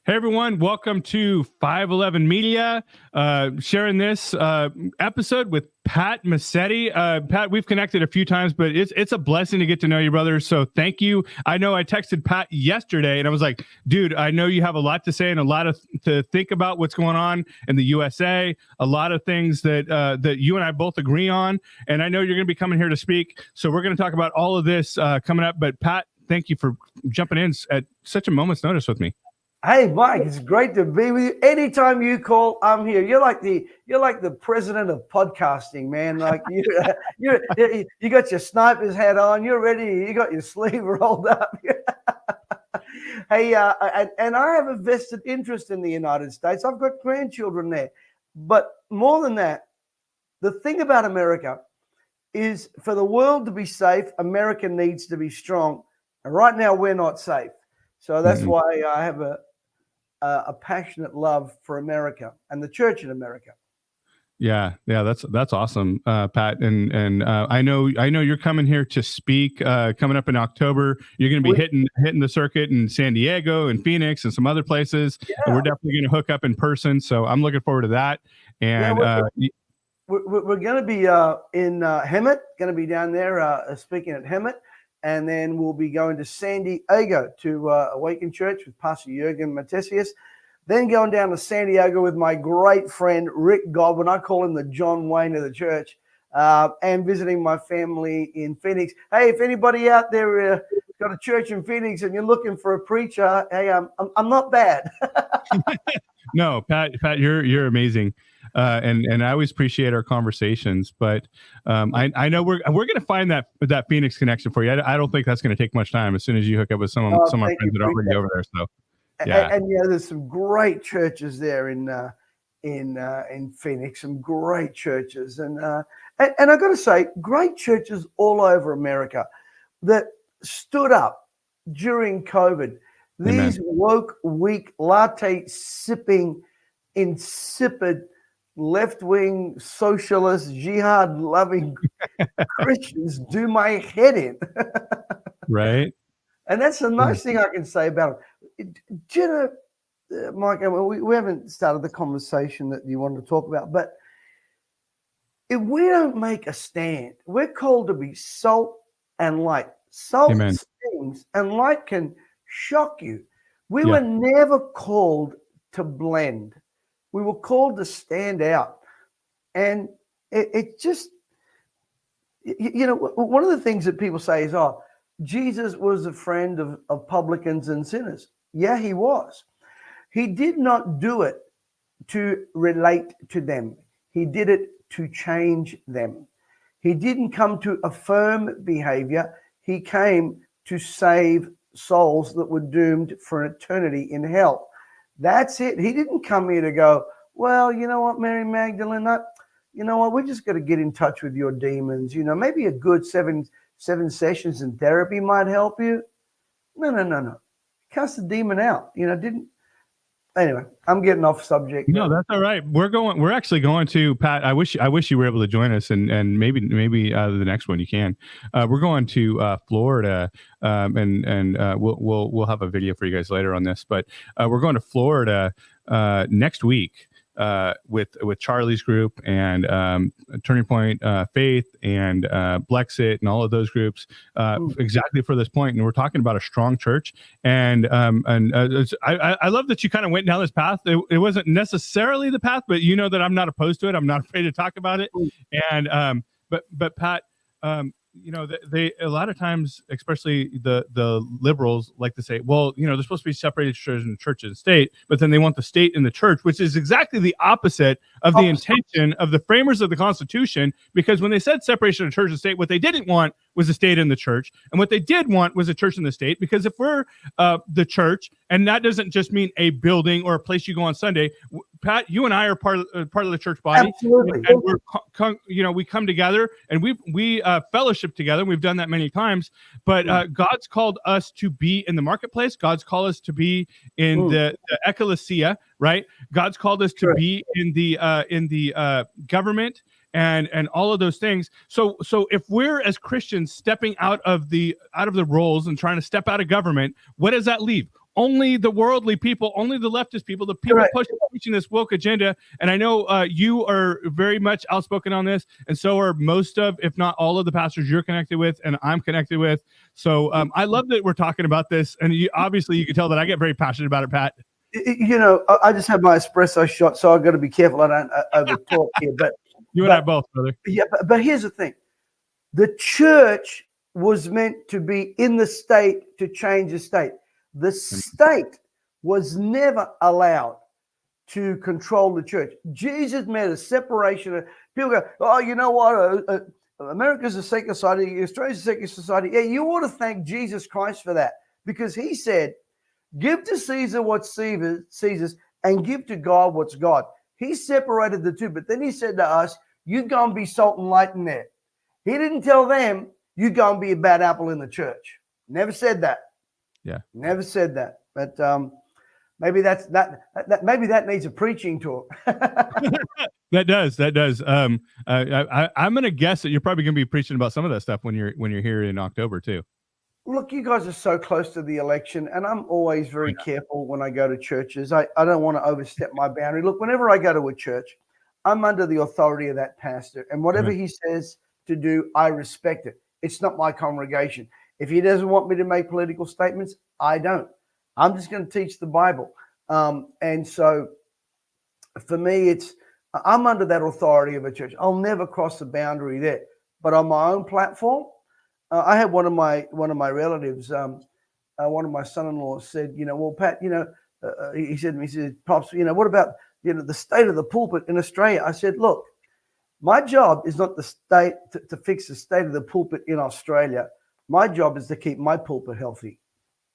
Hey everyone, welcome to 511 Media, sharing this episode with Pat Masetti. Pat, we've connected a few times, but it's a blessing to get to know you, brother. So thank you. I know I texted Pat yesterday and I was like, dude, I know you have a lot to say and a lot to think about what's going on in the USA, a lot of things that you and I both agree on. And I know you're going to be coming here to speak. So we're going to talk about all of this coming up. But Pat, thank you for jumping in at such a moment's notice with me. Hey, Mike, it's great to be with you. Anytime you call, I'm here. You're like the president of podcasting, man. Like you got your sniper's hat on. You're ready. You got your sleeve rolled up. Hey, and I have a vested interest in the United States. I've got grandchildren there. But more than that, the thing about America is for the world to be safe, America needs to be strong. And right now, we're not safe. So that's why I have a passionate love for America and the church in America. Yeah, that's awesome, Pat. And I know you're coming here to speak coming up in October. You're going to be hitting the circuit in San Diego and Phoenix and some other places. Yeah. And we're definitely going to hook up in person. So I'm looking forward to that. And we're going to be in Hemet. Going to be down there speaking at Hemet. And then we'll be going to San Diego to Awaken Church with Pastor Jürgen Matthesius. Then going down to San Diego with my great friend, Rick Godwin. I call him the John Wayne of the church. And visiting my family in Phoenix. Hey, if anybody out there got a church in Phoenix and you're looking for a preacher, hey, I'm not bad. No, Pat, you're amazing. And I always appreciate our conversations, but I know we're going to find that Phoenix connection for you. I don't think that's going to take much time as soon as you hook up with some of my friends that are already over there. So, yeah. And there's some great churches there in Phoenix, some great churches. And I got to say, great churches all over America that stood up during COVID. These woke, weak, latte sipping, insipid, left-wing, socialist, jihad-loving Christians do my head in. Right. And that's the nice thing I can say about it. Do you know, Mike, we haven't started the conversation that you wanted to talk about, but if we don't make a stand, we're called to be salt and light. Salt stings and light can shock you. We were never called to blend. We were called to stand out. And it just, you know, one of the things that people say is, oh, Jesus was a friend of publicans and sinners. Yeah, he was. He did not do it to relate to them. He did it to change them. He didn't come to affirm behavior. He came to save souls that were doomed for an eternity in hell. That's it. He didn't come here to go, well, you know what, Mary Magdalene, you know what, we just got to get in touch with your demons. You know, maybe a good seven sessions in therapy might help you. No. Cast the demon out. You know, anyway, I'm getting off subject. No, that's all right. We're actually going to, Pat, I wish you were able to join us and maybe the next one you can. We're going to Florida and we'll have a video for you guys later on this, but we're going to Florida next week with Charlie's group and Turning Point Faith and Blexit and all of those groups exactly for this point. And we're talking about a strong church. And I love that you kind of went down this path. It wasn't necessarily the path, but you know that I'm not opposed to it. I'm not afraid to talk about it. And but Pat, you know, they a lot of times, especially the liberals, like to say, well, you know, they're supposed to be separated church and state, but then they want the state in the church, which is exactly the opposite of the intention of the framers of the Constitution. Because when they said separation of church and state, what they didn't want was a state in the church, and what they did want was a church in the state. Because if we're the church, and that doesn't just mean a building or a place you go on Sunday, Pat, you and I are part of the church body. Absolutely. And we're, we come together and we fellowship together. We've done that many times, but God's called us to be in the marketplace. God's called us to be in the ecclesia, right? God's called us to be in the government and all of those things. So if we're as Christians stepping out of the roles and trying to step out of government, what does that leave? only the worldly people, only the leftist people, the people pushing this woke agenda. And I know you are very much outspoken on this, and so are most of, if not all of the pastors you're connected with and I'm connected with. So I love that we're talking about this. And obviously you can tell that I get very passionate about it, Pat. You know, I just had my espresso shot, so I've got to be careful I don't over talk here. But you and I both, brother. Yeah, but here's the thing. The church was meant to be in the state to change the state. The state was never allowed to control the church. Jesus made a separation of people go, oh, you know what? America's a secular society. Australia's a secular society. Yeah, you ought to thank Jesus Christ for that, because he said, give to Caesar what's Caesar's and give to God what's God. He separated the two, but then he said to us, you go and be salt and light in there. He didn't tell them, you go and be a bad apple in the church. Never said that. Yeah. Never said that. But maybe maybe that needs a preaching tour. That does. I'm going to guess that you're probably going to be preaching about some of that stuff when you're here in October too. Look, you guys are so close to the election, and I'm always very careful when I go to churches. I don't want to overstep my boundary. Look, whenever I go to a church, I'm under the authority of that pastor, and whatever he says to do, I respect it. It's not my congregation. If he doesn't want me to make political statements, I don't. I'm just going to teach the Bible. And so for me, I'm under that authority of a church. I'll never cross the boundary there. But on my own platform, I had one of my relatives, one of my son-in-laws said, well, Pat, he said to me, Pops, what about, the state of the pulpit in Australia? I said, look, my job is not the state to fix the state of the pulpit in Australia. My job is to keep my pulpit healthy.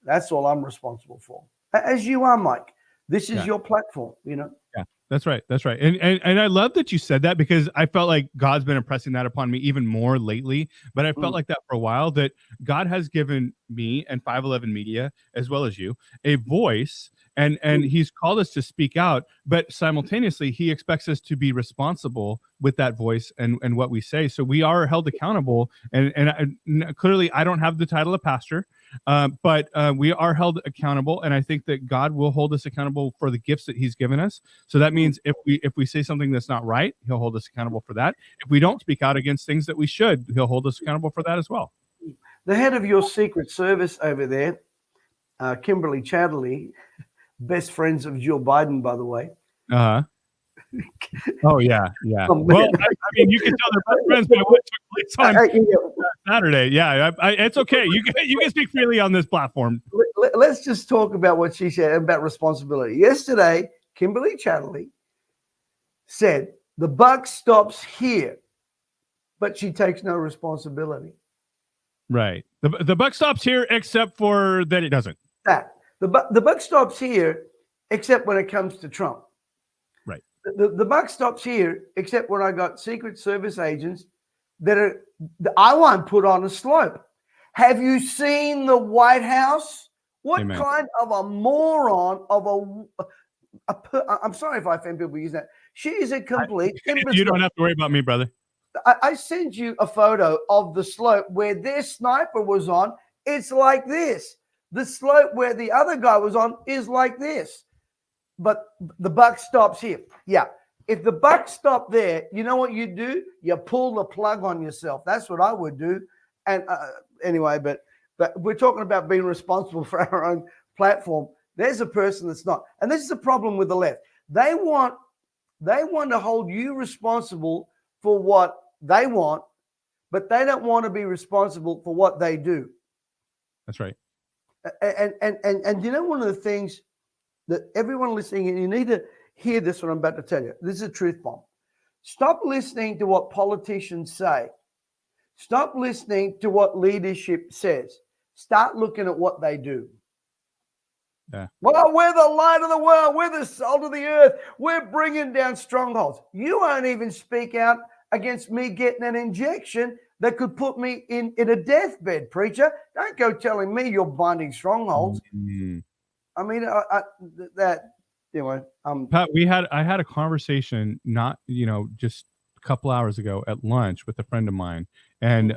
That's all I'm responsible for. As you are, Mike. This is your platform, Yeah, that's right. That's right. And I love that you said that, because I felt like God's been impressing that upon me even more lately. But I felt like that for a while, that God has given me and 511 Media, as well as you, a voice. And he's called us to speak out, but simultaneously he expects us to be responsible with that voice and what we say. So we are held accountable. And clearly I don't have the title of pastor, but we are held accountable. And I think that God will hold us accountable for the gifts that he's given us. So that means if we say something that's not right, he'll hold us accountable for that. If we don't speak out against things that we should, he'll hold us accountable for that as well. The head of your Secret Service over there, Kimberly Chatterley, best friends of Joe Biden, by the way. Oh yeah. Well, I mean, you can tell they're best friends by what took place on Saturday. Yeah, it's okay. You can speak freely on this platform. Let's just talk about what she said about responsibility. Yesterday, Kimberly Chatterley said the buck stops here, but she takes no responsibility. Right. The buck stops here, except for that it doesn't. The buck stops here, except when it comes to Trump. Right. The buck stops here, except when I got Secret Service agents that I want put on a slope. Have you seen the White House? What Amen. Kind of a moron of I'm sorry if I offend people using that. She is a complete imbecile. You don't have to worry about me, brother. I sent you a photo of the slope where their sniper was on. It's like this. The slope where the other guy was on is like this. But the buck stops here. Yeah. If the buck stopped there, you know what you do? You pull the plug on yourself. That's what I would do. And anyway, but we're talking about being responsible for our own platform. There's a person that's not. And this is the problem with the left. They want to hold you responsible for what they want, but they don't want to be responsible for what they do. That's right. And you know, one of the things that everyone listening, and you need to hear this, what I'm about to tell you. This is a truth bomb. Stop listening to what politicians say. Stop listening to what leadership says. Start looking at what they do. Yeah. Well, we're the light of the world. We're the salt of the earth. We're bringing down strongholds. You won't even speak out against me getting an injection that could put me in a deathbed, preacher. Don't go telling me you're binding strongholds. Mm-hmm. I mean, Pat, I had a conversation, not, just a couple hours ago at lunch with a friend of mine, and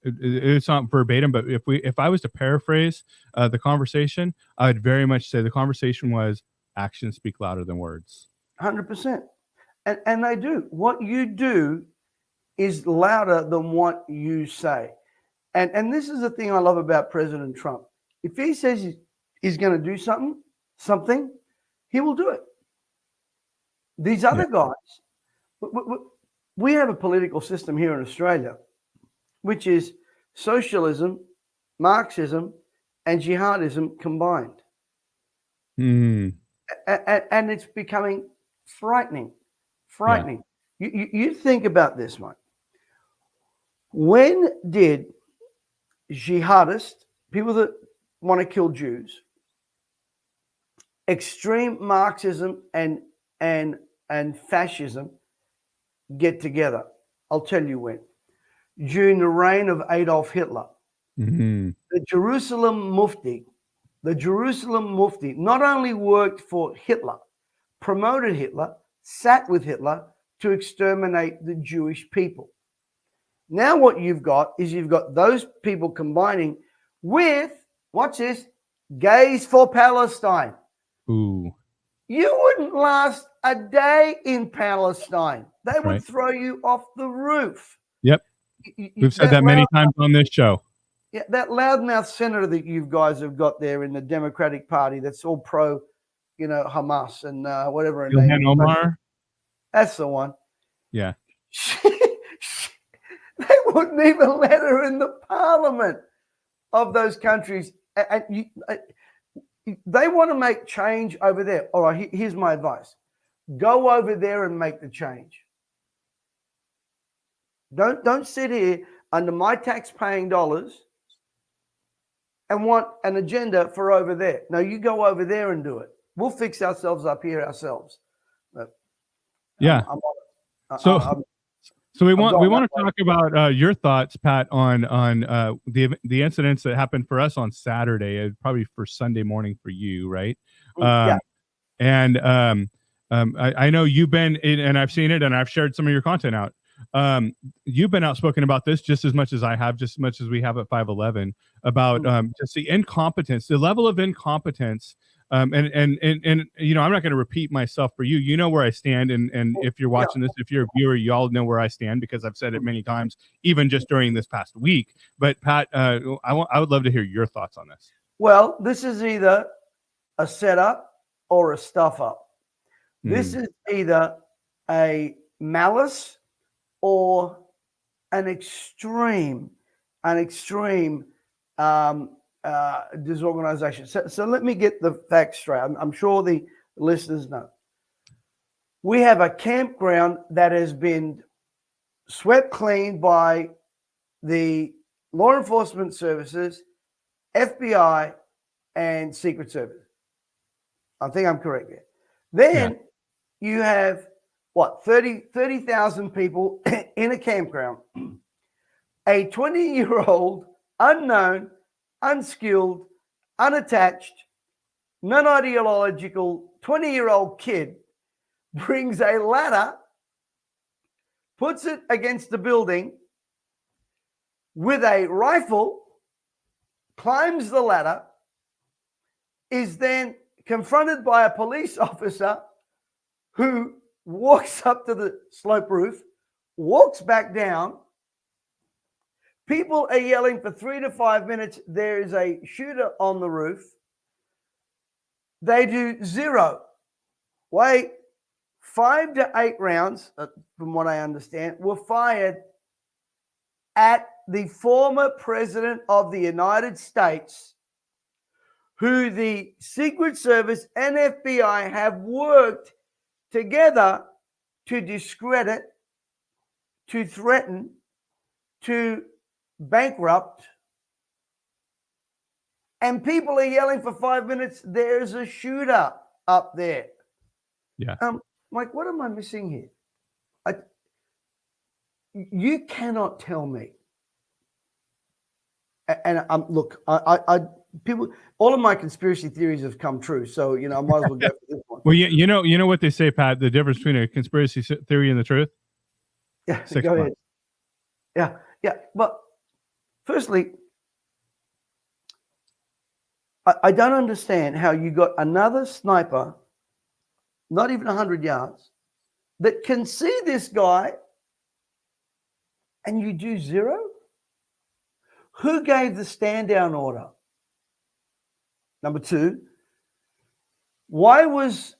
it's not verbatim, but if I was to paraphrase the conversation, I would very much say the conversation was actions speak louder than words. 100%. And they do. What you do is louder than what you say. And this is the thing I love about President Trump. If he says he's going to do something, he will do it. These other guys, we have a political system here in Australia, which is socialism, Marxism, and jihadism combined. And it's becoming frightening. You think about this, Mike. When did jihadists, people that want to kill Jews, extreme Marxism and fascism get together? I'll tell you when. During the reign of Adolf Hitler. The Jerusalem Mufti not only worked for Hitler, promoted Hitler, sat with Hitler to exterminate the Jewish people. Now what you've got those people combining with, watch this, gays for Palestine. Ooh. You wouldn't last a day in Palestine. They would throw you off the roof. Yep. We've said that many times on this show. Yeah, that loudmouth senator that you guys have got there in the Democratic Party that's all pro, Hamas and whatever her name is. Omar? That's the one. Yeah. They wouldn't even let her in the parliament of those countries. And they want to make change over there. All right, here's my advice. Go over there and make the change. Don't sit here under my tax-paying dollars and want an agenda for over there. No, you go over there and do it. We'll fix ourselves up here ourselves. But So we want to talk about your thoughts, Pat, on the incidents that happened for us on Saturday, probably for Sunday morning for you, right? And I know you've been in, and I've seen it, and I've shared some of your content out. You've been outspoken about this just as much as I have, just as much as we have at 511 about just the incompetence, the level of incompetence. And I'm not going to repeat myself for you. You know where I stand, and if you're watching this, if you're a viewer, you all know where I stand because I've said it many times, even just during this past week. But Pat, I would love to hear your thoughts on this. Well, this is either a setup or a stuff up. This is either a malice or an extreme disorganization. So let me get the facts straight. I'm sure the listeners know. We have a campground that has been swept clean by the law enforcement services, FBI, and Secret Service. I think I'm correct there. Then you have, 30,000 people in a campground. A 20-year-old, unknown, unskilled, unattached, non-ideological 20-year-old kid brings a ladder, puts it against the building with a rifle, climbs the ladder, is then confronted by a police officer who walks up to the slope roof, walks back down. People are yelling for 3 to 5 minutes. There is a shooter on the roof. They do zero. Wait, 5 to 8 rounds, from what I understand, were fired at the former president of the United States, who the Secret Service and FBI have worked together to discredit, to threaten, to bankrupt. And people are yelling for 5 minutes, there's a shooter up there. Yeah. Mike, what am I missing here? You cannot tell me. And look, people, all of my conspiracy theories have come true. So, I might as well go for this one. Well, you know what they say, Pat, the difference between a conspiracy theory and the truth? Yeah, 6 go months. ahead. Yeah. But firstly, I don't understand how you got another sniper, not even 100 yards, that can see this guy and you do zero? Who gave the stand down order? Number two, why was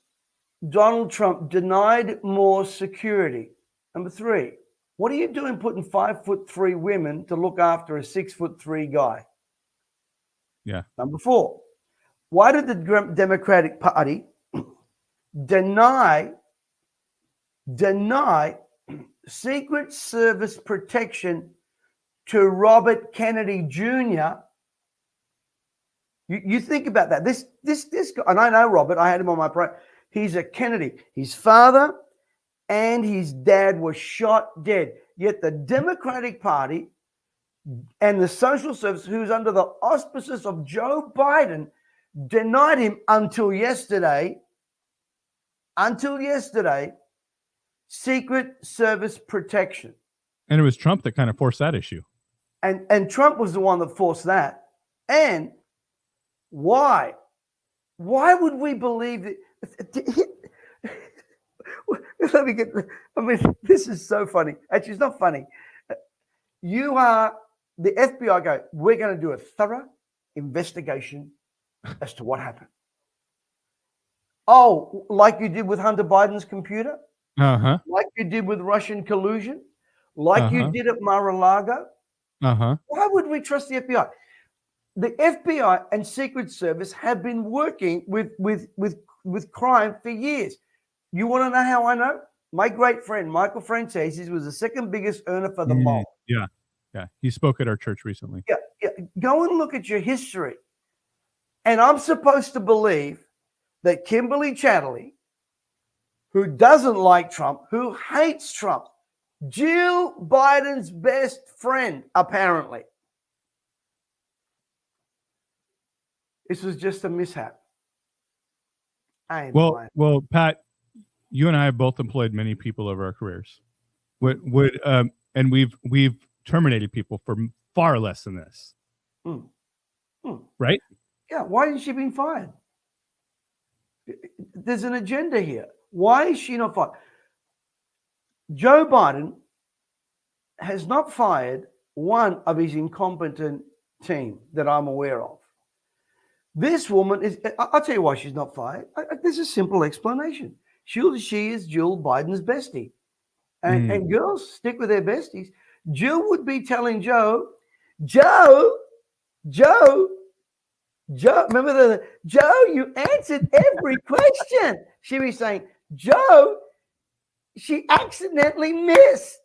Donald Trump denied more security? Number three, what are you doing putting 5'3" women to look after a 6'3" guy? Yeah. Number four, why did the Democratic Party deny Secret Service protection to Robert Kennedy Jr.? You think about that. This guy, and I know Robert. I had him on my program. He's a Kennedy. His father and his dad were shot dead. Yet the Democratic Party and the Social Service, who's under the auspices of Joe Biden, denied him until yesterday. Secret Service protection. And it was Trump that kind of forced that issue. And Trump was the one that forced that. And why? Why would we believe that? Let me get. I mean, this is so funny. Actually, it's not funny. You are the FBI. Go. We're going to do a thorough investigation as to what happened. Oh, like you did with Hunter Biden's computer, like you did with Russian collusion, like you did at Mar-a-Lago. Why would we trust the FBI? The FBI and Secret Service have been working with crime for years. You want to know how I know? My great friend Michael Franceses was the second biggest earner for the mob. Yeah. He spoke at our church recently. Yeah. Go and look at your history. And I'm supposed to believe that Kimberly Chatterley, who doesn't like Trump, who hates Trump, Jill Biden's best friend, apparently. This was just a mishap. Well, Pat, you and I have both employed many people over our careers. And we've terminated people for far less than this. Right? Yeah. Why isn't she being fired? There's an agenda here. Why is she not fired? Joe Biden has not fired one of his incompetent team that I'm aware of. This woman is, I'll tell you why she's not fired. There's a simple explanation. She is Jill Biden's bestie. And girls stick with their besties. Jill would be telling Joe, remember Joe, you answered every question. She'd be saying, Joe, she accidentally missed.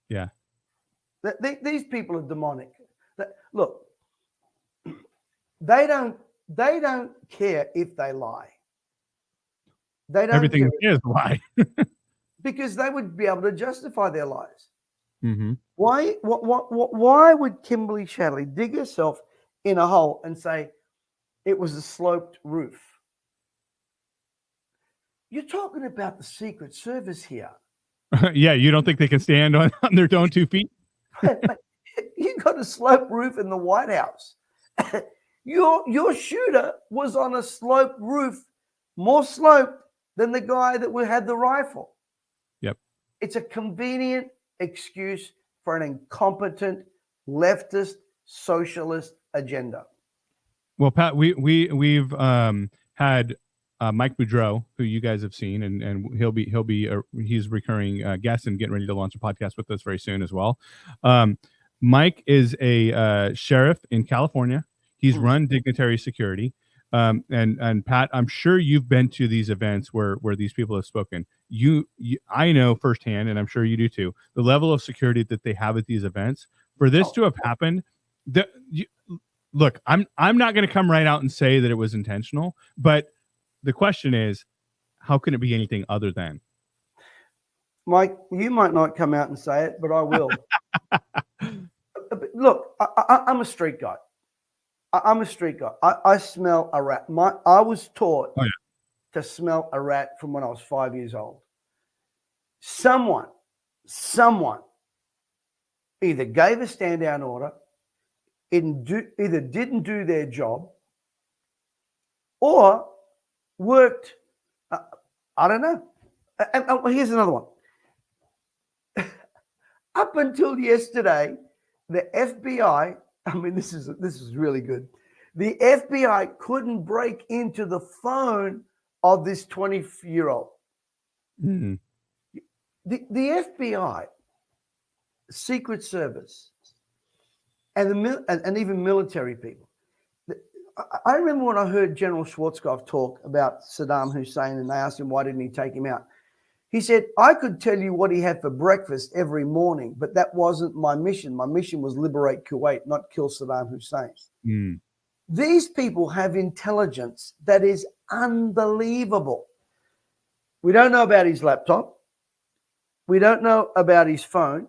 Yeah. These people are demonic. Look, they don't care if they lie. They don't Everything care is lie. because they would be able to justify their lies. Mm-hmm. Why would Kimberly Chatterley dig herself in a hole and say it was a sloped roof? You're talking about the Secret Service here. Yeah, you don't think they can stand on their own 2 feet? You got a sloped roof in the White House. Your shooter was on a sloped roof, more sloped than the guy that had the rifle. Yep. It's a convenient excuse for an incompetent leftist socialist agenda. Well, Pat, we've had Mike Boudreau, who you guys have seen, and he's a recurring guest and getting ready to launch a podcast with us very soon as well. Mike is a sheriff in California. He's run dignitary security. And Pat, I'm sure you've been to these events where these people have spoken. I know firsthand, and I'm sure you do too, the level of security that they have at these events. For this to have happened, look, I'm not going to come right out and say that it was intentional, but the question is, how can it be anything other than? Mike, you might not come out and say it, but I will. Look, I'm a street guy. I'm a street guy. I smell a rat. I was taught to smell a rat from when I was 5 years old. someone either gave a stand down order, either didn't do their job, or worked. I don't know. And here's another one. Up until yesterday, the FBI, I mean, this is really good. The FBI couldn't break into the phone of this 20-year-old. Mm-hmm. The FBI, Secret Service, and even military people. I remember when I heard General Schwarzkopf talk about Saddam Hussein, and they asked him why didn't he take him out. He said, I could tell you what he had for breakfast every morning, but that wasn't my mission. My mission was liberate Kuwait, not kill Saddam Hussein. Mm. These people have intelligence that is unbelievable. We don't know about his laptop. We don't know about his phone.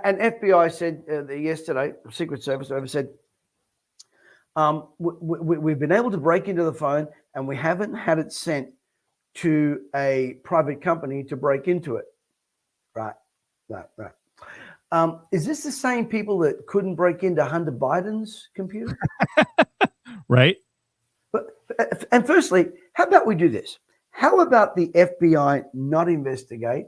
And FBI said yesterday, Secret Service said, we've been able to break into the phone and we haven't had it sent to a private company to break into it. Right. Is this the same people that couldn't break into Hunter Biden's computer? Right. And firstly, how about we do this? How about the FBI not investigate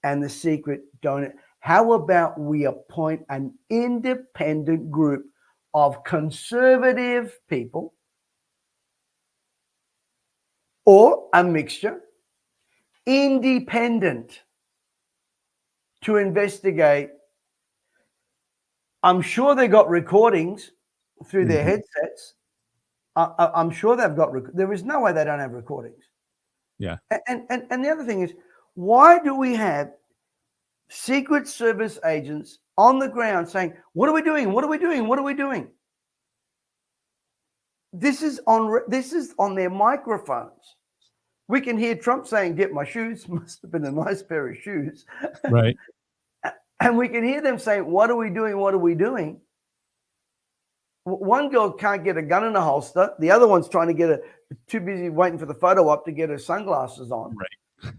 and the secret don't? How about we appoint an independent group of conservative people or a mixture, independent, to investigate? I'm sure they got recordings through their headsets. I'm sure they've got. There is no way they don't have recordings. Yeah. And the other thing is, why do we have Secret Service agents on the ground saying, "What are we doing? What are we doing? What are we doing?" This is on their microphones. We can hear Trump saying, "Get my shoes." Must have been a nice pair of shoes. Right. And we can hear them saying, "What are we doing? What are we doing?" One girl can't get a gun in a holster. The other one's trying to get too busy waiting for the photo op to get her sunglasses on. Right.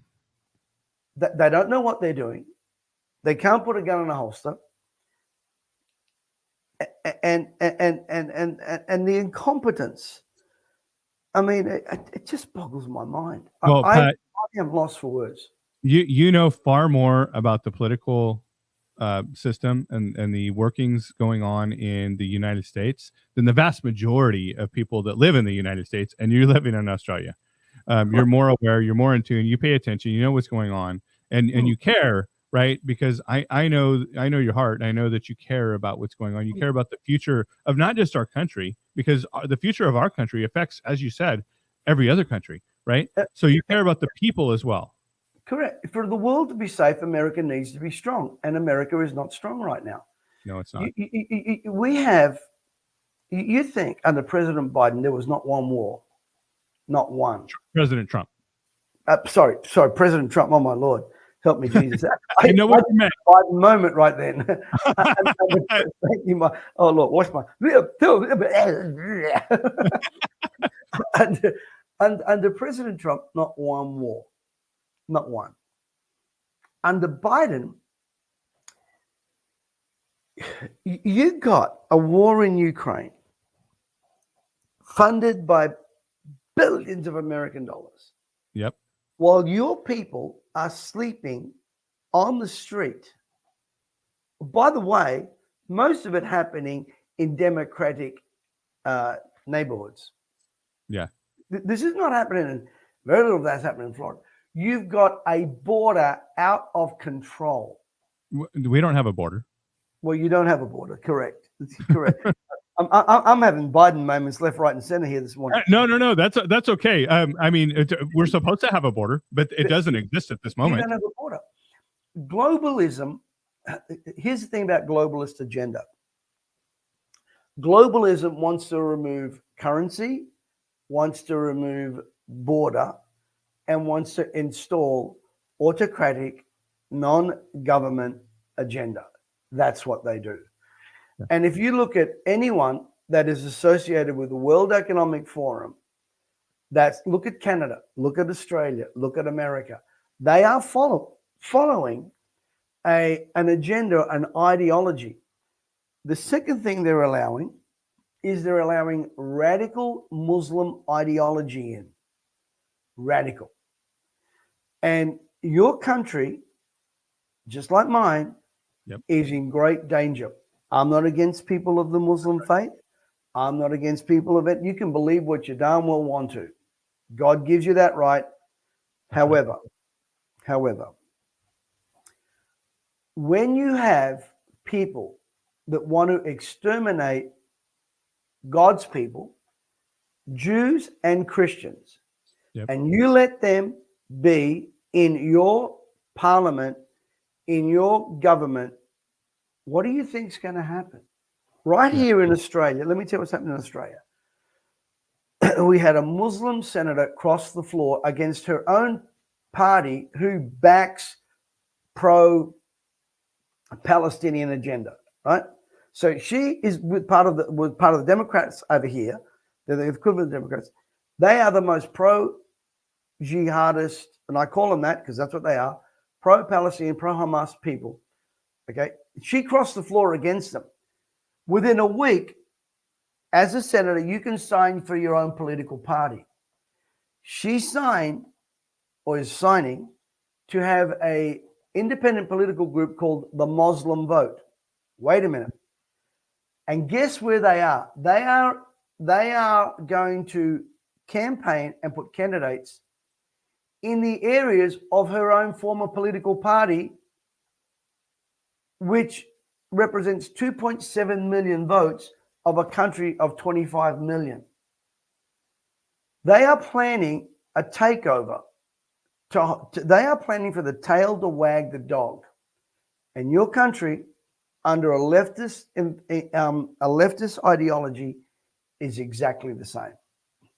They don't know what they're doing. They can't put a gun in a holster. And the incompetence. I mean, it just boggles my mind. Well, I am lost for words. You know far more about the political system and the workings going on in the United States than the vast majority of people that live in the United States, and you're living in Australia. You're more aware, you're more in tune, you pay attention, you know what's going on, and you care, right? Because I know your heart, and I know that you care about what's going on. You care about the future of not just our country, because the future of our country affects, as you said, every other country, right? So you care about the people as well. Correct. For the world to be safe, America needs to be strong, and America is not strong right now. No, it's not. We have. You think under President Biden there was not one war, not one. President Trump. Sorry, President Trump. Oh my Lord, help me, Jesus! I know what you meant. Biden moment right then. Thank you, oh Lord, watch my. Under President Trump, not one war. Not one. Under Biden, you got a war in Ukraine funded by billions of American dollars. Yep. While your people are sleeping on the street. By the way, most of it happening in democratic neighborhoods. Yeah. This is not happening very little of that's happening in Florida. You've got a border out of control. We don't have a border. Well, you don't have a border. Correct. Correct. I'm having Biden moments left, right, and center here this morning. No. That's okay. I mean, we're supposed to have a border, but it doesn't exist at this moment. You don't have a border. Globalism. Here's the thing about globalist agenda. Globalism wants to remove currency, wants to remove border, and wants to install autocratic, non-government agenda. That's what they do. Yeah. And if you look at anyone that is associated with the World Economic Forum, look at Canada, look at Australia, look at America. They are following an agenda, an ideology. The second thing they're allowing is they're allowing radical Muslim ideology in. Radical. And your country, just like mine, is in great danger. I'm not against people of the Muslim faith. I'm not against people of it. You can believe what you darn well want to. God gives you that right. However, when you have people that want to exterminate God's people, Jews and Christians, and you let them be in your parliament, in your government, what do you think is going to happen? Right here in Australia, let me tell you what's happening in Australia. We had a Muslim senator cross the floor against her own party who backs pro-Palestinian agenda, right? So she is part of the Democrats over here. They're the equivalent Democrats. They are the most pro-jihadist, and I call them that because that's what they are, pro-Palestinian, pro-Hamas people. Okay, she crossed the floor against them. Within a week, as a senator, you can sign for your own political party. She signed or is signing to have a independent political group called the Muslim Vote. Wait a minute. And guess where they are? They are going to campaign and put candidates in the areas of her own former political party, which represents 2.7 million votes of a country of 25 million. They are planning a takeover. They are planning for the tail to wag the dog. And your country, under a leftist ideology, is exactly the same.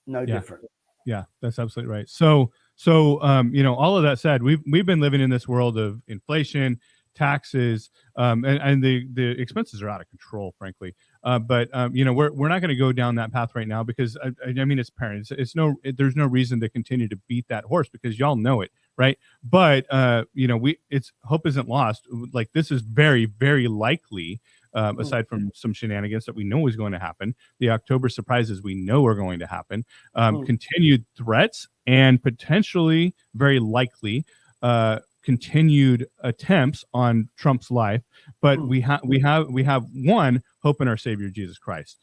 No different. Yeah, that's absolutely right. So all of that said, we've been living in this world of inflation, taxes, and the expenses are out of control, frankly. But we're not going to go down that path right now because I mean it's apparent. There's no reason to continue to beat that horse because y'all know it, right? But it's hope isn't lost. Like this is very, very likely. Aside from some shenanigans that we know is going to happen, the October surprises we know are going to happen, continued threats, and potentially, very likely, continued attempts on Trump's life. But we have one hope in our Savior Jesus Christ.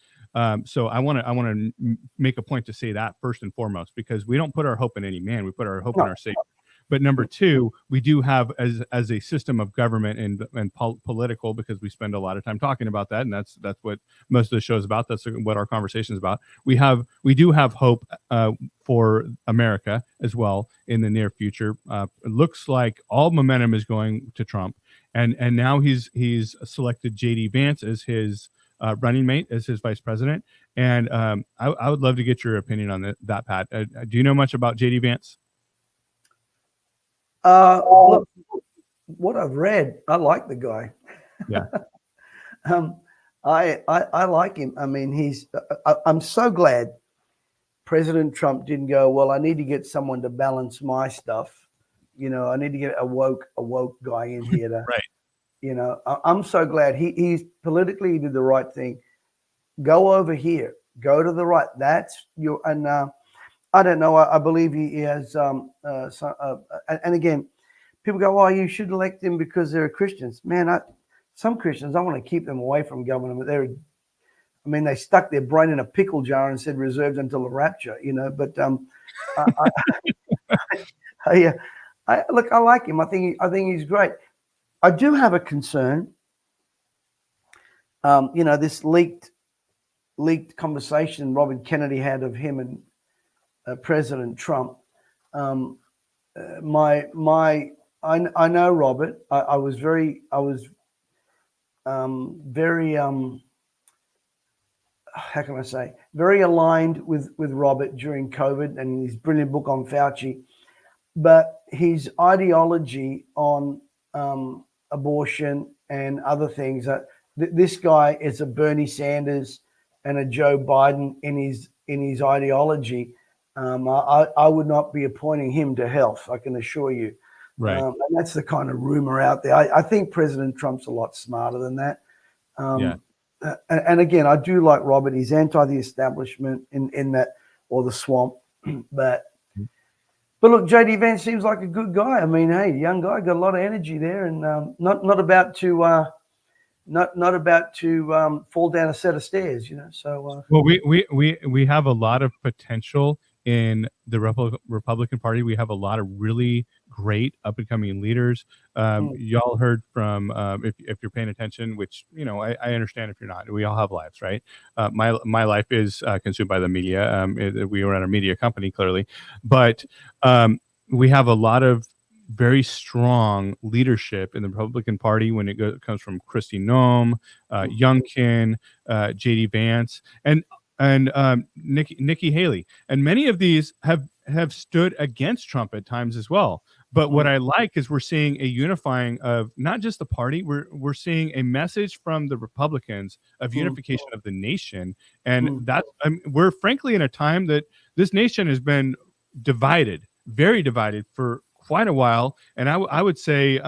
So I want to make a point to say that first and foremost, because we don't put our hope in any man; we put our hope in our Savior. But number two, we do have as a system of government and political, because we spend a lot of time talking about that, and that's what most of the show is about. That's what our conversation is about. We do have hope for America as well in the near future. It looks like all momentum is going to Trump, and now he's selected J.D. Vance as his running mate, as his vice president. And I would love to get your opinion on that, Pat. Do you know much about J.D. Vance? Look, what I've read, I like the guy. Yeah. I like him. I mean, I'm so glad President Trump didn't go, well, I need to get someone to balance my stuff. I need to get a woke guy in here to, right. I'm so glad he's politically, he did the right thing. Go over here, go to the right. That's your, and I don't know. I believe he has, and again, people go, "Oh, you should elect him because they're Christians." Man, some Christians, I want to keep them away from government. They stuck their brain in a pickle jar and said reserved until the rapture, But look, I like him. I think he's great. I do have a concern. This leaked conversation Robert Kennedy had of him and President Trump. I know Robert. I was very how can I say, very aligned with Robert during COVID and his brilliant book on Fauci. But his ideology on abortion and other things, this guy is a Bernie Sanders and a Joe Biden in his ideology. I would not be appointing him to health, I can assure you. Right. And that's the kind of rumor out there. I think President Trump's a lot smarter than that. And again, I do like Robert. He's anti the establishment in that, or the swamp. But look, JD Vance seems like a good guy. I mean, hey, young guy, got a lot of energy there, and not about to fall down a set of stairs, you know. So well, we have a lot of potential in the Republican Party. We have a lot of really great up and coming leaders. Y'all heard from if you're paying attention, which I understand if you're not. We all have lives, right? My life is consumed by the media. We run a media company, clearly, but we have a lot of very strong leadership in the Republican Party when it comes from Kristi Noem, Youngkin, JD Vance, and Nikki Haley, and many of these have stood against Trump at times as well. But what I like is we're seeing a unifying of not just the party. We're seeing a message from the Republicans of unification of the nation, and that's we're frankly in a time that this nation has been divided, very divided for quite a while, and I would say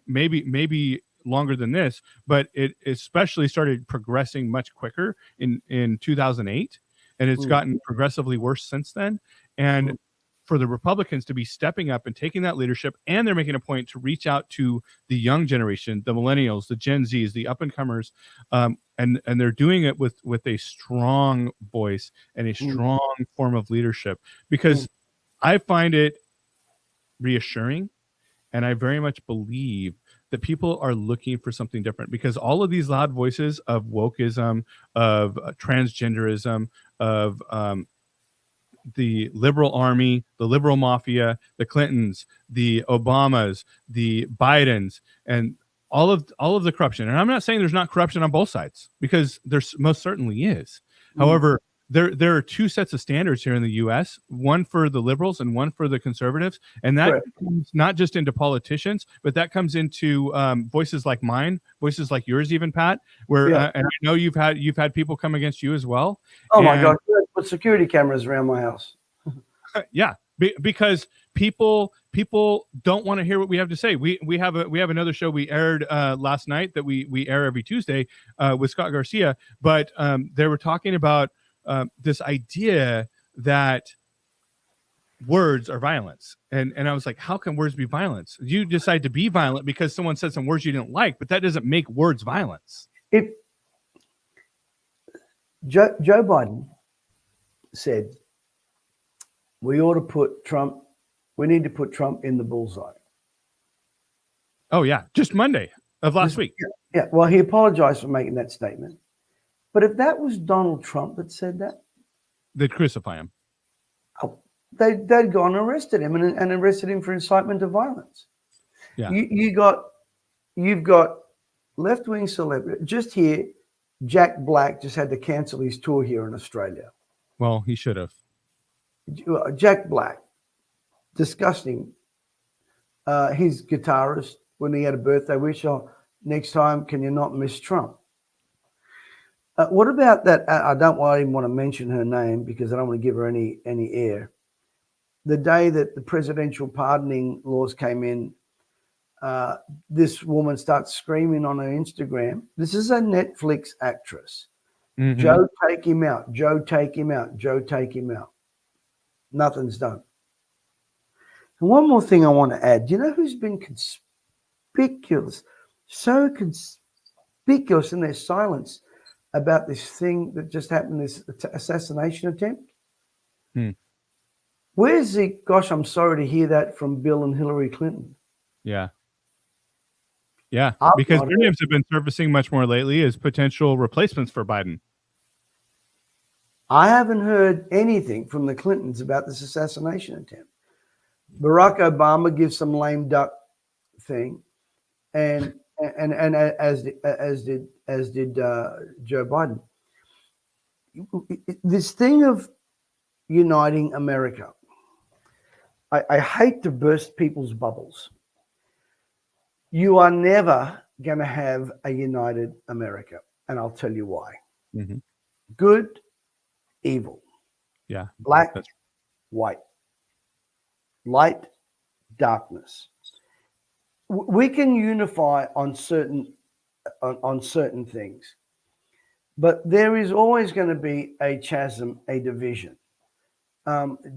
maybe longer than this, but it especially started progressing much quicker in 2008, and it's gotten progressively worse since then. And for the Republicans to be stepping up and taking that leadership, and they're making a point to reach out to the young generation, the millennials, the Gen Zs, the up and comers, and they're doing it with a strong voice and a strong form of leadership, because I find it reassuring, and I very much believe that people are looking for something different, because all of these loud voices of wokeism, of transgenderism, of the liberal army, the liberal mafia, the Clintons, the Obamas, the Bidens, and all of the corruption. And I'm not saying there's not corruption on both sides, because there most certainly is. However, there are two sets of standards here in the U.S., one for the liberals and one for the conservatives. And that comes not just into politicians, but that comes into voices like mine, voices like yours, even, Pat, where and I know you've had people come against you as well. Oh, my God. Put security cameras around my house. Yeah, because people don't want to hear what we have to say. We have another show we aired last night that we air every Tuesday with Scott Garcia, but they were talking about this idea that words are violence. And I was like, how can words be violence? You decide to be violent because someone said some words you didn't like, but that doesn't make words violence. If Joe Biden said, we need to put Trump in the bullseye. Oh, yeah. Just Monday of last week. Yeah. Well, he apologized for making that statement. But if that was Donald Trump that said that, they'd crucify him. Oh, they'd gone and arrested him and arrested him for incitement to violence. Yeah. You've got left-wing celebrity. Just here, Jack Black just had to cancel his tour here in Australia. Well, he should have. Jack Black, disgusting. His guitarist, when he had a birthday wish, next time, can you not miss Trump? What about that? I don't even want to mention her name because I don't want to give her any air. The day that the presidential pardoning laws came in, this woman starts screaming on her Instagram. This is a Netflix actress. Mm-hmm. Joe, take him out. Joe, take him out. Joe, take him out. Nothing's done. And one more thing I want to add. Do you know who's been conspicuous, so conspicuous in their silence about this thing that just happened, this assassination attempt? Where's the, gosh, I'm sorry to hear that from Bill and Hillary Clinton. Yeah. Yeah, because their names have been surfacing much more lately as potential replacements for Biden. I haven't heard anything from the Clintons about this assassination attempt. Barack Obama gives some lame duck thing, and as did Joe Biden. This thing of uniting America. I hate to burst people's bubbles. You are never going to have a united America, and I'll tell you why. Mm-hmm. Good, evil. Yeah. Black, white. Light, darkness. we can unify on certain things, but there is always going to be a chasm, a division.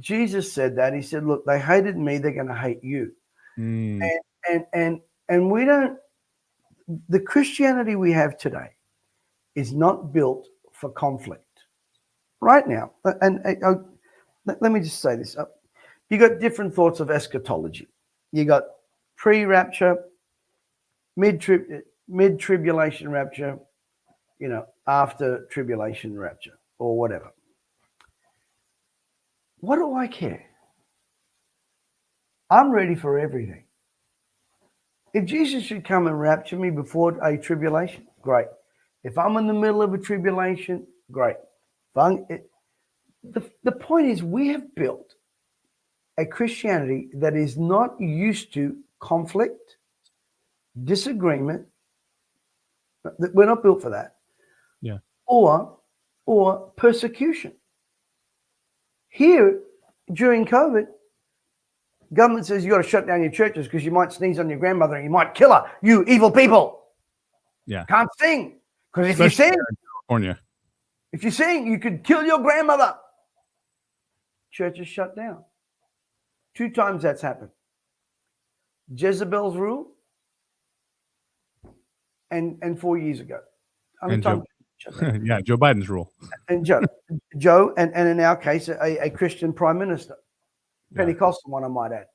Jesus said that. He said, "Look, they hated me; they're going to hate you." Mm. And we don't. The Christianity we have today is not built for conflict right now. And let me just say this: you got different thoughts of eschatology. You got pre-rapture, mid-tribulation rapture, after tribulation rapture, or whatever. What do I care? I'm ready for everything. If Jesus should come and rapture me before a tribulation, great. If I'm in the middle of a tribulation, great. The point is, we have built a Christianity that is not used to conflict, disagreement. We're not built for that. Yeah. Or persecution. Here, during COVID, government says you got to shut down your churches because you might sneeze on your grandmother and you might kill her. You evil people. Yeah. Can't sing. Because if you sing, California. If you sing, you could kill your grandmother. Churches shut down. 2 times that's happened. Jezebel's rule and 4 years ago. And Joe, yeah, Joe Biden's rule. And Joe, and in our case, a Christian prime minister. Pentecostal one, I might add.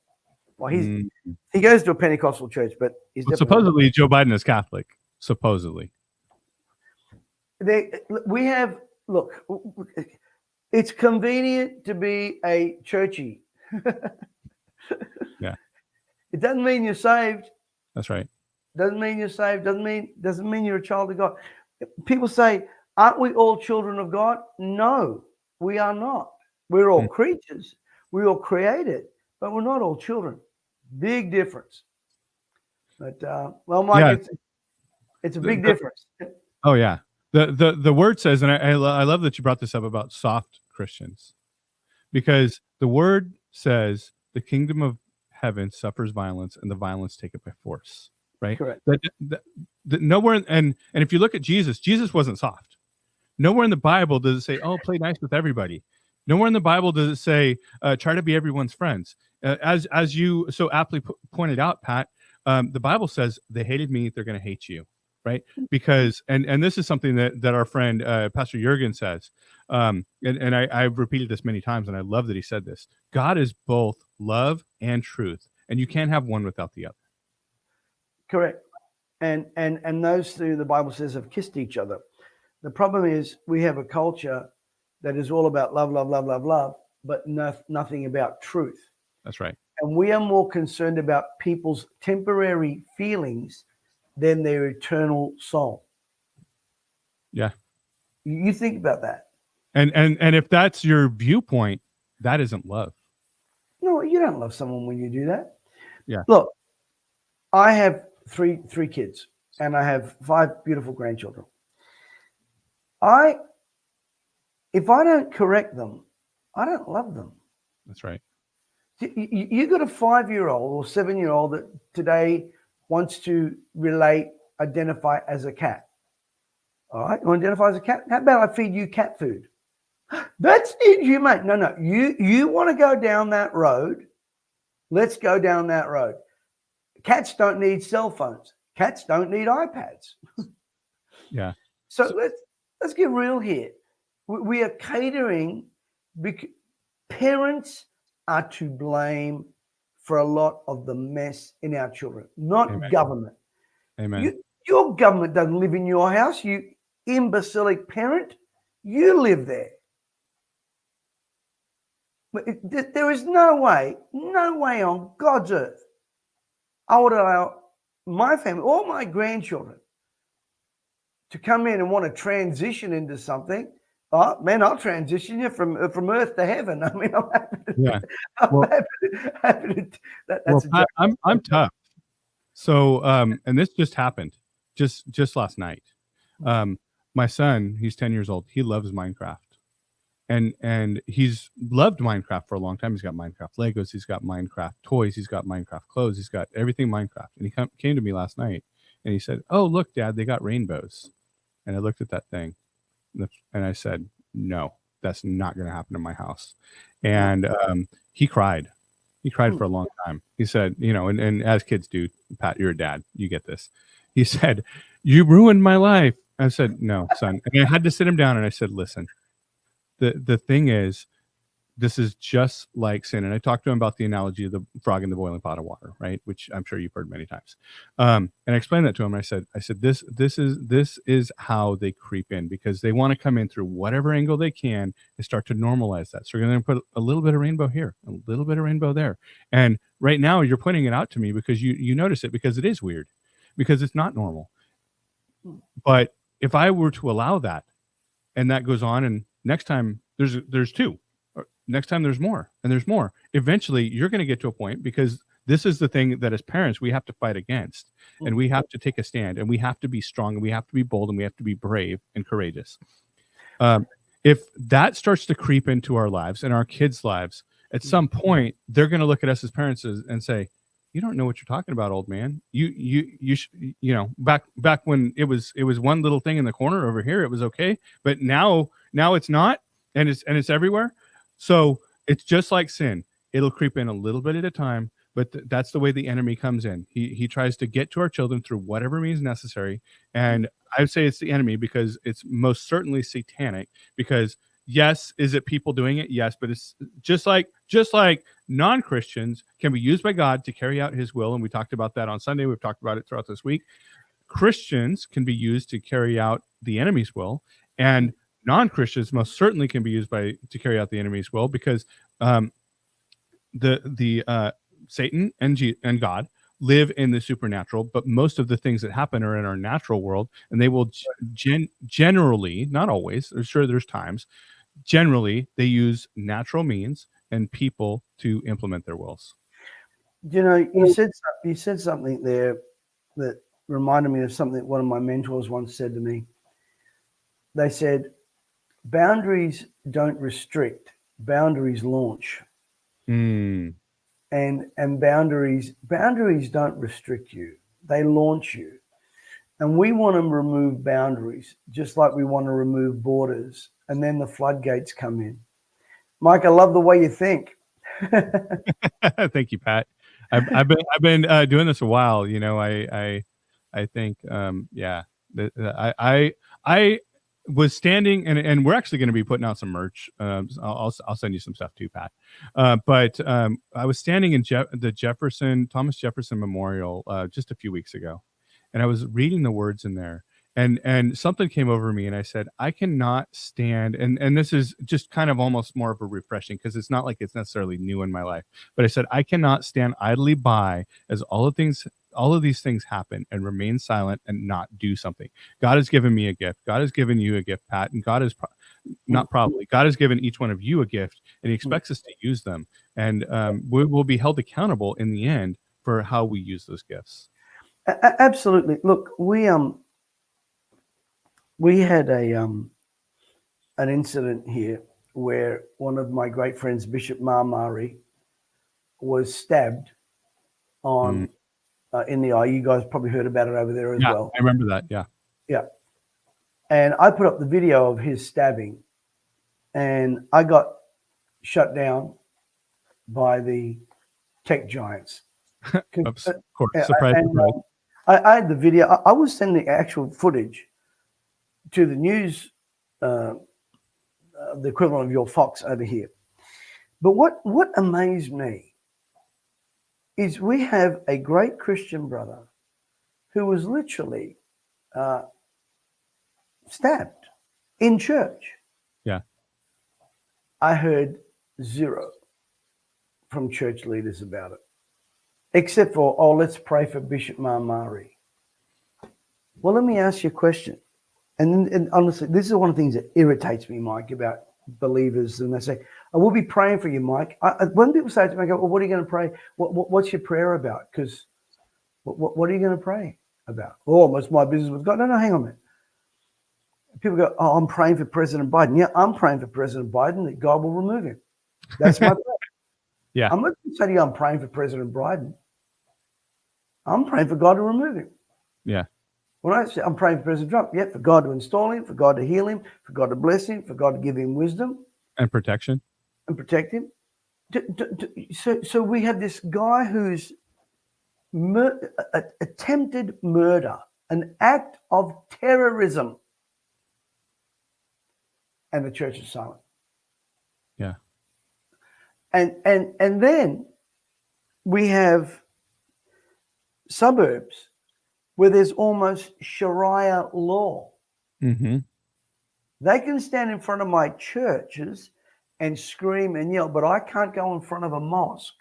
Well, he goes to a Pentecostal church, but he's supposedly Joe Biden is Catholic. Supposedly, we have. Look, it's convenient to be a churchy. Yeah, it doesn't mean you're saved. That's right. Doesn't mean you're saved. Doesn't mean you're a child of God. People say, "Aren't we all children of God?" No, we are not. We're all creatures. We all created, but we're not all children. Big difference. But well, Mike, it's a big difference. Oh yeah, the word says, and I love that you brought this up about soft Christians, because the word says the kingdom of heaven suffers violence, and the violence take it by force. Right. Correct. Nowhere, and if you look at Jesus wasn't soft. Nowhere in the Bible does it say, "Oh, play nice with everybody." Nowhere in the Bible does it say, try to be everyone's friends. As you so aptly pointed out, Pat, the Bible says they hated me, they're going to hate you, right? Because, and this is something that our friend, Pastor Jurgen says, and I've repeated this many times, and I love that he said this. God is both love and truth, and you can't have one without the other. Correct. And those two, the Bible says, have kissed each other. The problem is we have a culture that is all about love, love, love, love, love, but nothing about truth. That's right. And we are more concerned about people's temporary feelings than their eternal soul. Yeah. You think about that. And if that's your viewpoint, that isn't love. No, you don't love someone when you do that. Yeah. Look, I have three kids, and I have 5 beautiful grandchildren. If I don't correct them, I don't love them. That's right. You got a 5-year-old or 7-year-old that today wants to identify as a cat. All right, you want to identify as a cat? How about I feed you cat food? That's inhumane. No. You want to go down that road? Let's go down that road. Cats don't need cell phones. Cats don't need iPads. Yeah. So let's get real here. We are catering because parents are to blame for a lot of the mess in our children, not Amen. Government. Amen. Your government doesn't live in your house, you imbecilic parent. You live there. There is no way on God's earth I would allow my family, all my grandchildren, to come in and want to transition into something. Oh man, I'll transition you from earth to heaven. I mean, I'm happy to I'm tough. So, and this just happened just last night. My son, he's 10 years old. He loves Minecraft. and he's loved Minecraft for a long time. He's got Minecraft Legos, he's got Minecraft toys, he's got Minecraft clothes, he's got everything Minecraft. And he came to me last night and he said, "Oh, look, Dad, they got rainbows." And I looked at that thing and I said, "No, that's not going to happen in my house." And he cried. He cried for a long time. He said, and as kids do, Pat, you're a dad, you get this. He said, "You ruined my life." I said, "No, son." And I had to sit him down and I said, "Listen, the thing is, this is just like sin." And I talked to him about the analogy of the frog in the boiling pot of water, right? Which I'm sure you've heard many times. And I explained that to him. I said, this is how they creep in, because they want to come in through whatever angle they can and start to normalize that. So you're going to put a little bit of rainbow here, a little bit of rainbow there. And right now you're pointing it out to me because you notice it, because it is weird, because it's not normal. But if I were to allow that, and that goes on, and next time there's two, next time there's more, and there's more, eventually you're going to get to a point, because this is the thing that as parents we have to fight against, and we have to take a stand, and we have to be strong, and we have to be bold, and we have to be brave and courageous. If that starts to creep into our lives and our kids' lives, at some point they're going to look at us as parents and say, "You don't know what you're talking about, old man. Back when it was one little thing in the corner over here, it was okay, but now it's not, and it's everywhere." So it's just like sin. It'll creep in a little bit at a time, but that's the way the enemy comes in. He tries to get to our children through whatever means necessary. And I would say it's the enemy because it's most certainly satanic, because yes, is it people doing it? Yes, but it's just like non-Christians can be used by God to carry out his will. And we talked about that on Sunday. We've talked about it throughout this week. Christians can be used to carry out the enemy's will, and non-Christians most certainly can be used to carry out the enemy's will, because Satan and God live in the supernatural, but most of the things that happen are in our natural world, and they will generally, not always, I'm sure there's times, generally they use natural means and people to implement their wills. You said something there that reminded me of something one of my mentors once said to me. They said, "Boundaries don't restrict, boundaries launch." And boundaries don't restrict you, they launch you. And we want to remove boundaries, just like we want to remove borders, and then the floodgates come in. Mike, I love the way you think. Thank you, Pat. I've been doing this a while. I think I was standing, and we're actually going to be putting out some merch. I'll send you some stuff too, Pat. But I was standing in the Thomas Jefferson Memorial just a few weeks ago, and I was reading the words in there, and something came over me, and I said, I cannot stand, and this is just kind of almost more of a refreshing, because it's not like it's necessarily new in my life, but I said, I cannot stand idly by as all of these things happen and remain silent and not do something. God has given me a gift. God has given you a gift, Pat, and God has God has given each one of you a gift, and he expects us to use them, and we will be held accountable in the end for how we use those gifts. Absolutely. Look, we had an incident here where one of my great friends, Bishop Marmari, was stabbed on in the eye. You guys probably heard about it over there as well. I remember that. Yeah. And I put up the video of his stabbing, and I got shut down by the tech giants. Oops, of course. Surprise. I had the video. I was sending actual footage to the news, the equivalent of your Fox over here. But what amazed me is we have a great Christian brother who was literally stabbed in church. Yeah. I heard zero from church leaders about it, except for, let's pray for Bishop Marmari. Well, let me ask you a question. And honestly, this is one of the things that irritates me, Mike, about believers. And they say, I will be praying for you, Mike. When people say to me, I go, well, what are you going to pray? What's your prayer about? Because what are you going to pray about? Oh, it's my business with God. No, hang on a minute. people go, "Oh, I'm praying for President Biden." Yeah, I'm praying for President Biden that God will remove him. That's my prayer. Yeah. I'm not going to say to you, I'm praying for President Biden. I'm praying for God to remove him. Yeah. When I say I'm praying for President Trump, yeah, for God to install him, for God to heal him, for God to bless him, for God to give him wisdom And protection. and protect him. So we have this guy who's attempted murder, an act of terrorism, and the church is silent. Yeah. And then we have suburbs where there's almost Sharia law. Mm-hmm. They can stand in front of my churches and scream and yell, but I can't go in front of a mosque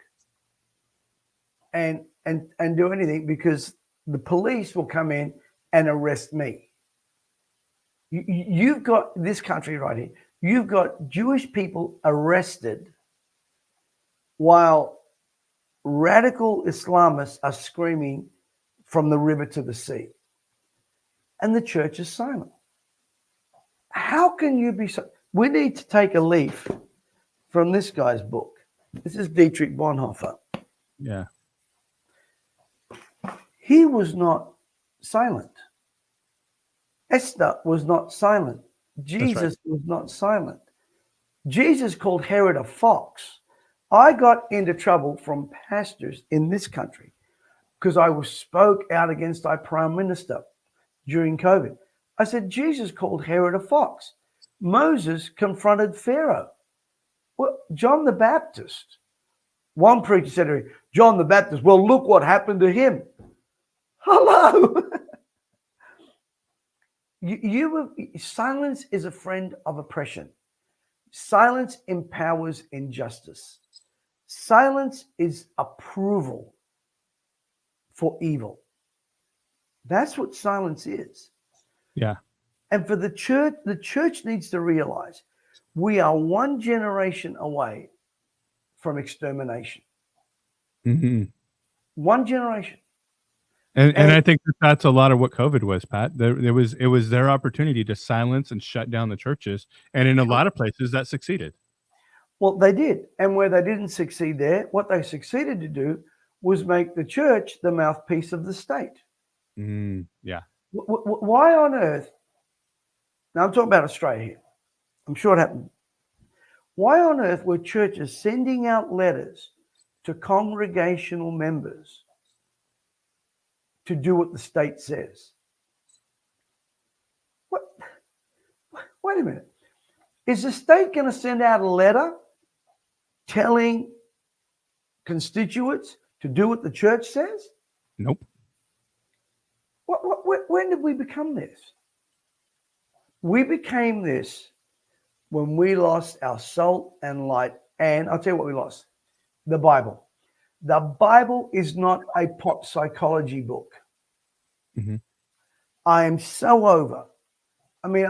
and do anything because the police will come in and arrest me. You've got this country right here. You've got Jewish people arrested while radical Islamists are screaming from the river to the sea. And the church is silent. How can you be so? We need to take a leaf from this guy's book. This is Dietrich Bonhoeffer. Yeah. He was not silent. Esther was not silent. Jesus was not silent. Jesus called Herod a fox. I got into trouble from pastors in this country because I spoke out against our prime minister during COVID. I said, Jesus called Herod a fox. Moses confronted Pharaoh. Well, John the Baptist. One preacher said to me, John the Baptist, well, look what happened to him. Hello. Silence is a friend of oppression. Silence empowers injustice. Silence is approval for evil. That's what silence is. Yeah. And for the church needs to realize we are one generation away from extermination. Mm-hmm. One generation. And I think that's a lot of what COVID was, Pat. It was their opportunity to silence and shut down the churches, and in a lot of places that succeeded. Well, they did, and where they didn't succeed there, what they succeeded to do was make the church the mouthpiece of the state. Yeah. Why on earth? Now I'm talking about Australia here. I'm sure it happened. Why on earth were churches sending out letters to congregational members to do what the state says? What? Wait a minute. Is the state going to send out a letter telling constituents to do what the church says? Nope. When did we become this? We became this when we lost our salt and light. And I'll tell you what we lost. The Bible. The Bible is not a pop psychology book. Mm-hmm. I am so over. I mean,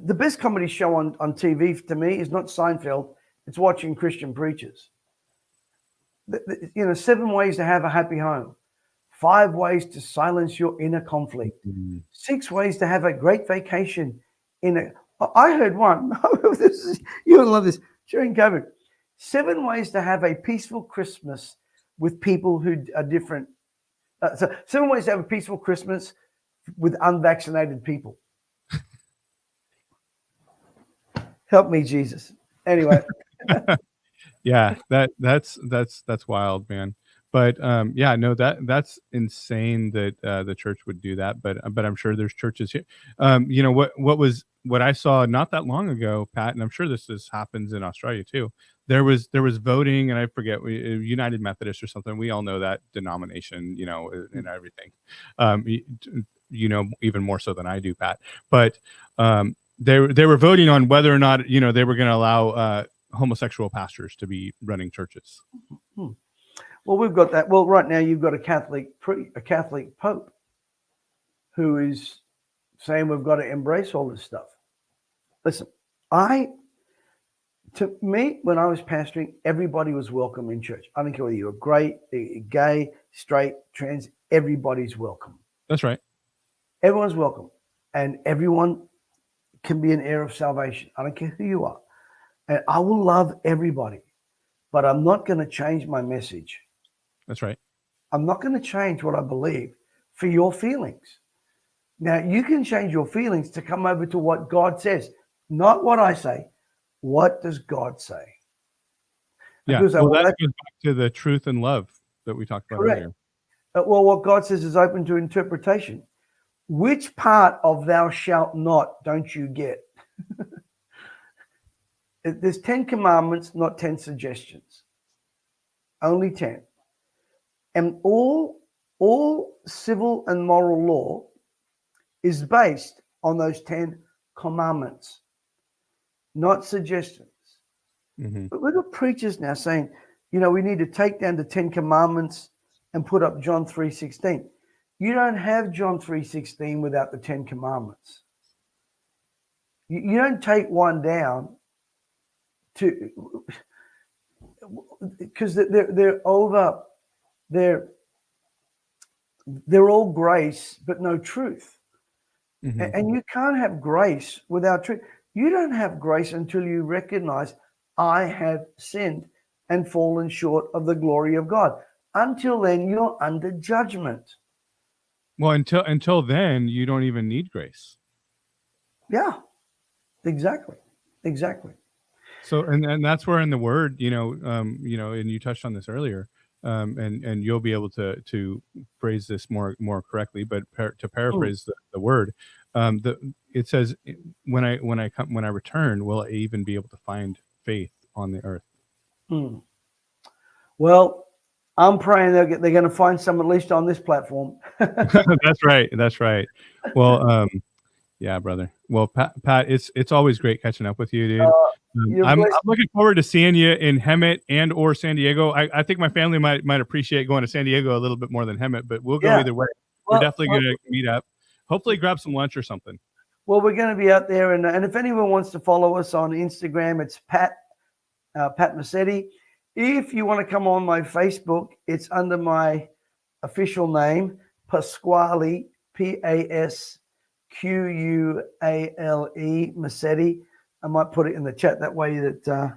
the best comedy show on TV to me is not Seinfeld. It's watching Christian preachers. 7 ways to have a happy home. 5 ways to silence your inner conflict. 6 ways to have a great vacation. I heard one. You'll love this. During COVID, 7 ways to have a peaceful Christmas with people who are different. So 7 ways to have a peaceful Christmas with unvaccinated people. Help me, Jesus. Anyway. Yeah, that's wild, man. But yeah, no, that's insane that the church would do that. But I'm sure there's churches here. What I saw not that long ago, Pat, and I'm sure this happens in Australia too. There was voting, and I forget, United Methodist or something. We all know that denomination, and everything. Even more so than I do, Pat. But they were voting on whether or not they were going to allow homosexual pastors to be running churches. Well, we've got that. Well, right now you've got a Catholic Pope who is saying we've got to embrace all this stuff. Listen, to me, when I was pastoring, everybody was welcome in church. I don't care whether you're gay, straight, trans, everybody's welcome. That's right. Everyone's welcome. And everyone can be an heir of salvation. I don't care who you are. And I will love everybody, but I'm not going to change my message. That's right. I'm not going to change what I believe for your feelings. Now, you can change your feelings to come over to what God says, not what I say. What does God say? Yeah. Say, well, that goes back to the truth and love that we talked about correct. earlier. Well, what God says is open to interpretation. Which part of thou shalt not don't you get? There's 10 commandments, not 10 suggestions. Only 10. And all civil and moral law is based on those 10 commandments, not suggestions. Mm-hmm. But we've got preachers now saying, we need to take down the 10 commandments and put up John 3:16. You don't have John 3:16 without the 10 commandments. You don't take one down because they're all grace but no truth. Mm-hmm. And you can't have grace without truth. You don't have grace until you recognize I have sinned and fallen short of the glory of God. Until then, you're under judgment. Well, until then, you don't even need grace. Yeah, exactly. So, and that's where in the Word, and you touched on this earlier, and you'll be able to phrase this more correctly, but to paraphrase the Word, it says, when I return, will I even be able to find faith on the earth? Well, I'm praying they're going to find some at least on this platform. That's right. Well, yeah, brother. Well, Pat, it's always great catching up with you, dude. I'm looking forward to seeing you in Hemet and or San Diego. I think my family might appreciate going to San Diego a little bit more than Hemet, but we'll go either way. We're definitely going to meet up. Hopefully grab some lunch or something. Well, we're going to be out there, and if anyone wants to follow us on Instagram, it's Pat Masetti. If you want to come on my Facebook, it's under my official name, Pasquale, Pasquale Masetti. I might put it in the chat that way that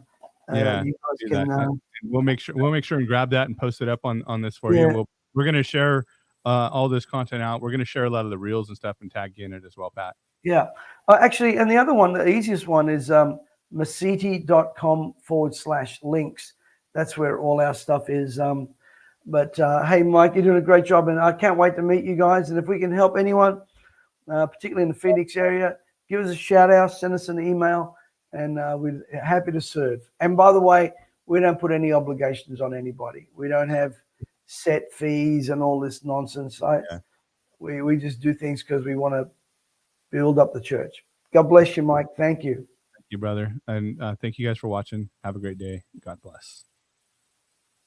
you guys can. We'll make sure and grab that and post it up on this for you. We're going to share all this content out. We're going to share a lot of the reels and stuff and tag you in it as well, Pat. Yeah, actually, and the other one, the easiest one is masetti.com/links. That's where all our stuff is. But hey, Mike, you're doing a great job, and I can't wait to meet you guys. And if we can help anyone, particularly in the Phoenix area, give us a shout out, send us an email, and we're happy to serve. And by the way, we don't put any obligations on anybody. We don't have set fees and all this nonsense. We just do things because we want to build up the church. God bless you, Mike. Thank you. Thank you, brother. And thank you guys for watching. Have a great day. God bless.